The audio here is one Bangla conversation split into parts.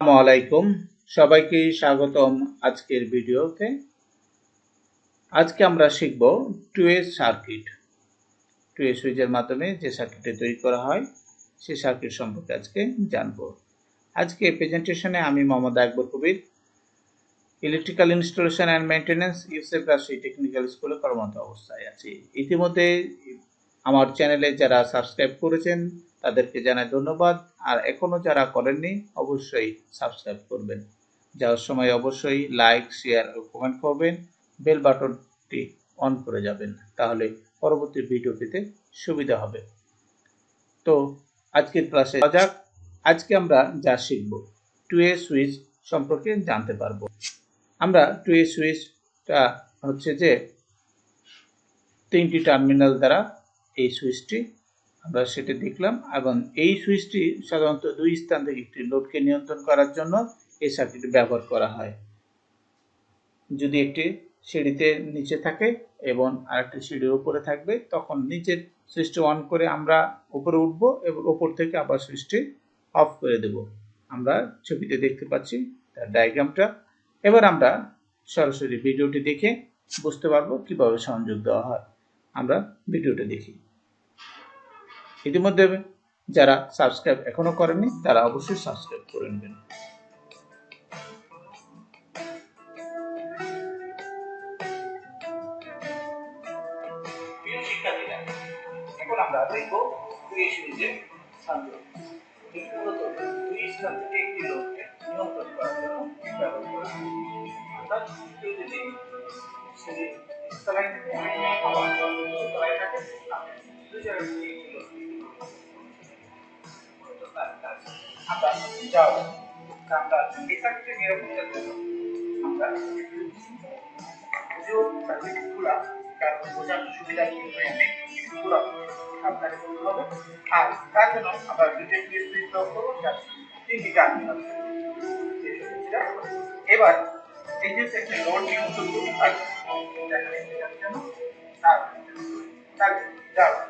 আসসালামু আলাইকুম, সবাইকে স্বাগতম আজকের ভিডিওতে। আজকে আমরা শিখব two way circuit. Two way সুইচের মাধ্যমে যে সার্কিটটি তৈরি করা হয় সেই সার্কিট সম্পর্কে আজকে জানব। আজকে প্রেজেন্টেশনে আমি Mohammad Akbar Kabir, electrical installation and maintenance Yusuf Rajshahi technical স্কুলে কর্মরত অবস্থায় আছি। ইতিমধ্যে আমার চ্যানেলে যারা সাবস্ক্রাইব করেছেন তাদেরকে জানাই ধন্যবাদ, আর এখনো যারা করেননি অবশ্যই সাবস্ক্রাইব করবেন। যাওয়ার সময় অবশ্যই লাইক, শেয়ার ও কমেন্ট করবেন, বেল বাটনটি অন করে যাবেন, তাহলে পরবর্তী ভিডিও পেতে সুবিধা হবে। তো আজকের ক্লাসে যাক। আজকে আমরা যা শিখব টু ওয়ে সুইচ সম্পর্কে জানতে পারবো। আমরা টু ওয়ে সুইচটা হচ্ছে যে তিনটি টার্মিনাল দ্বারা এই সুইচটি আমরা সেটা দেখলাম, এবং এই সুইচটি সাধারণত দুই স্থান থেকে একটি লোডকে নিয়ন্ত্রণ করার জন্য এই সার্কিটটি ব্যবহার করা হয়। যদি একটি সিঁড়িতে নিচে থাকে এবং আরেকটি সিঁড়ির উপরে থাকবে, তখন নিচের সুইচটি অন করে আমরা উপরে উঠবো এবং উপর থেকে আবার সুইচটি অফ করে দেব। আমরা ছবিতে দেখতে পাচ্ছি তার ডায়াগ্রামটা। এবার আমরা সরাসরি ভিডিওটি দেখে বুঝতে পারবো কিভাবে সংযোগ দেওয়া হয়। আমরা ভিডিওটা দেখি। ইতিমধ্যে যারা সাবস্ক্রাইব এখনো করেননি তারা অবশ্যই সাবস্ক্রাইব করে নেবেন। শিক্ষার্থীরা, এখন আমরা দেখব দুই সিরিজের সংযোগ। মূলত দুই স্থান থেকে একটি লোডকে নিয়ন্ত্রণ করার জন্য ব্যবহার করা হয়। অর্থাৎ কেউ যদি সিঁড়ি তলায় থাকে আবার তলায় থাকে, দুই জায়গায় থেকে একটি লোডকে আমরা যাও আমরা এই সার্কিটের নিরাপত্তার জন্য আমরা যদিও সার্কিট খোলা, কারণ বোঝার সুবিধার জন্য আমি খোলা আপনাকে বলতে হবে। আর তার জন্য আমরা দুটো সুইচ লক করবো, যার তিনটি টার্মিনাল। এবার এই যে একটা লোড নিয়ন্ত্রণ করুন আর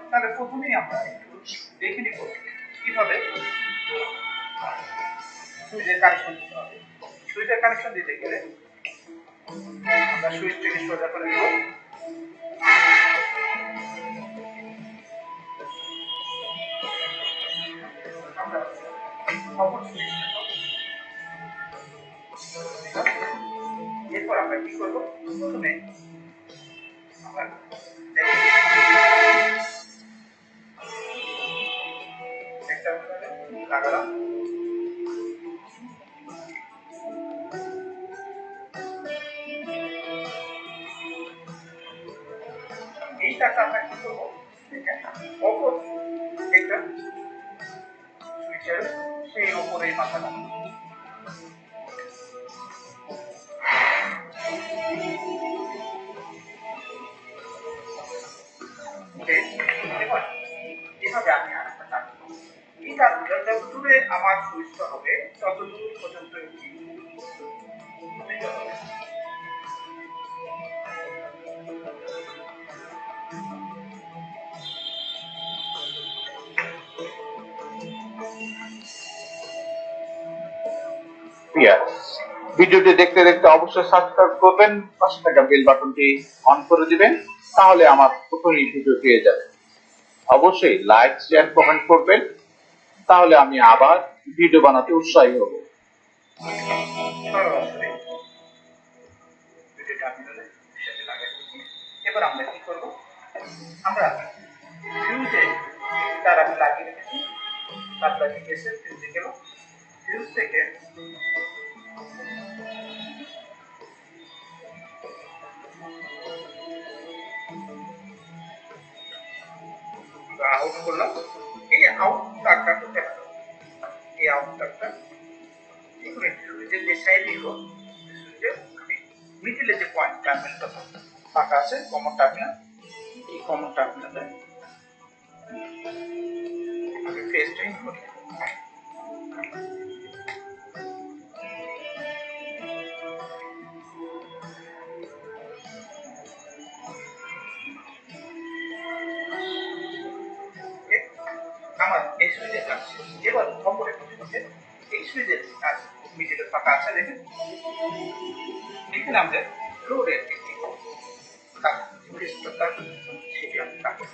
তাহলে প্রথমেই আমরা একটু দেখে নিব কিভাবে সুইচের কানেকশন দিতে হবে। সুইচের কানেকশন দিতে গেলে আমরা সুইচটাকে সোজা করে দেব। আমরা অপর এরপর আমরা কি করবো, প্রথমে আমরা একটা লাগালাম। এই তারটা আমরা কি করবো, অপর একটা সুইচের সেই ওপরে মাথা লাগাবো। এবার এভাবে আমি আরেকটা কাজ করবো। এই কাজগুলো যত দূরে আমার সুইচটা হবে তত দূর পর্যন্ত ভিডিওটি দেখতে দেখতে অবশ্যই সাবস্ক্রাইব করবেন, পাশে থাকা বেল বাটনটি অন করে দিবেন, তাহলে আমার প্রথমেই ভিডিও পেয়ে যাবেন। অবশ্যই লাইক, শেয়ার, কমেন্ট করবেন, তাহলে আমি আবার ভিডিও বানাতে উৎসাহী হব। এবার আমরা কি করব, আমরা ফিউজে তার আমি লাগিয়ে রেখেছি, তার লাগিয়ে গেছে, ফিউজে গেল, ফিউজ থেকে আউট করলাম। এই আউট তারটা কোথায় গেল, এই আউট তারটা এখানে সুইচের যে সাইড দিল, সুইচের আমি মিডলে যে পয়েন্ট টার্মিনালটা ফাঁকা আছে, কমন টার্মিনাল, এই কমন টার্মিনালে আমি ফেসটা ইন করি। আমার এই সুইচের কাজ। এবার অপর একটা সুইচে এই সুইচের কাজ আচ্ছা দেখেন এখানে আমাদের লোডের একটি সেটি আমি কাটবো।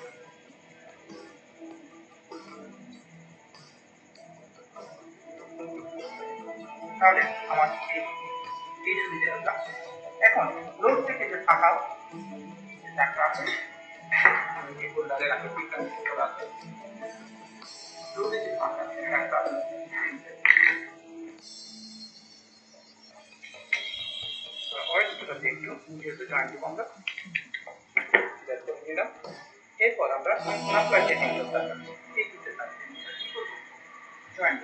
তাহলে আমার এই সুবিধাটা কাজ। এখন লোড থেকে যে ফাঁকা টাকা আছে আমি এই ফোল্ডারে রাখি লোডে যে ফাঁকা টাকা এরপর আমরা সাপ্লাই সেটিং করতে পারবো। জয়েন্ট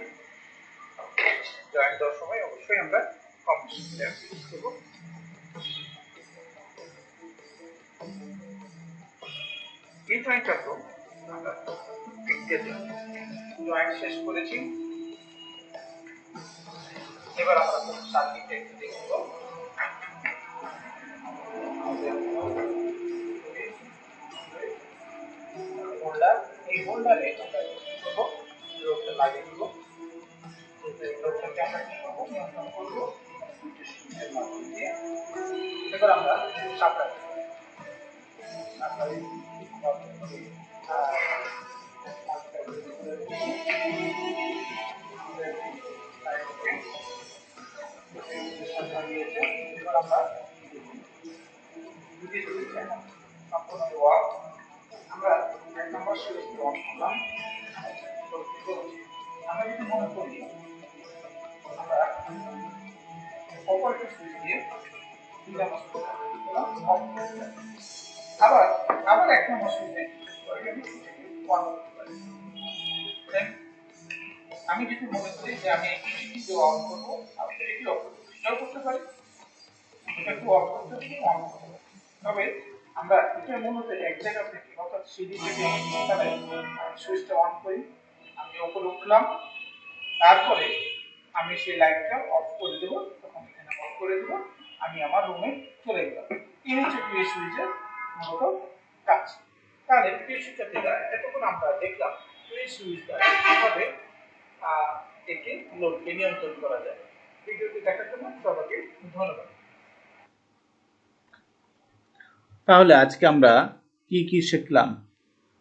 দেওয়ার সময় অবশ্যই আমরা কম্পিউটার ইউজ করব। এই জয়েন্টটা তো আমরা জয়েন্ট শেষ করেছি। এবার আমরা সার্কিটটা একটু দেখব। হোল্ডার এই হোল্ডারে আমরা করব লোডটা লাগিয়ে দেব। লোডটাকে আমরা কি করব নিয়ন্ত্রণ করব সুইচের মাধ্যমে দিয়ে। এবার আমরা সাপ্লাই এবার আমরা আমরা এক নম্বর সুইচ অন করলাম। আমরা যদি মনে করি আমরা অপারেটর সুইচ দিয়ে আবার আবার এক নম্বর সুইচ আমি যদি মনে করি যে আমি এটি অন করবো আমি এটি অফ করতে পারি, এটা একটু অফ করতে পারি, অন করতে পারি। তবে আমরা এটা মূলত এক জায়গা থেকে অর্থাৎ সিডি থেকে সুইচটা অন করি, আমি উপরে উঠলাম, তারপরে আমি সেই লাইটটা অফ করে দেবো, তখন এখানে অফ করে দেবো, আমি আমার রুমে চলে গেলাম। এই হচ্ছে পিএস সুইচের মূলত কাজ। তাহলে পিএস শিক্ষার্থীরা এতক্ষণ আমরা দেখলাম পিএস সুইচ দ্বারা কিভাবে একে লোডকে নিয়ন্ত্রণ করা যায়। ভিডিওটি দেখার জন্য সবাইকে ধন্যবাদ। তাহলে আজকে আমরা কি শিখলাম?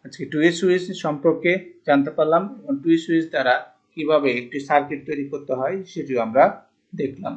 আজকে টু-ওয়ে সুইচ সম্পর্কে জানতে পারলাম এবং টু-ওয়ে সুইচ দ্বারা কিভাবে একটি সার্কিট তৈরি করতে হয় সেটিও আমরা দেখলাম।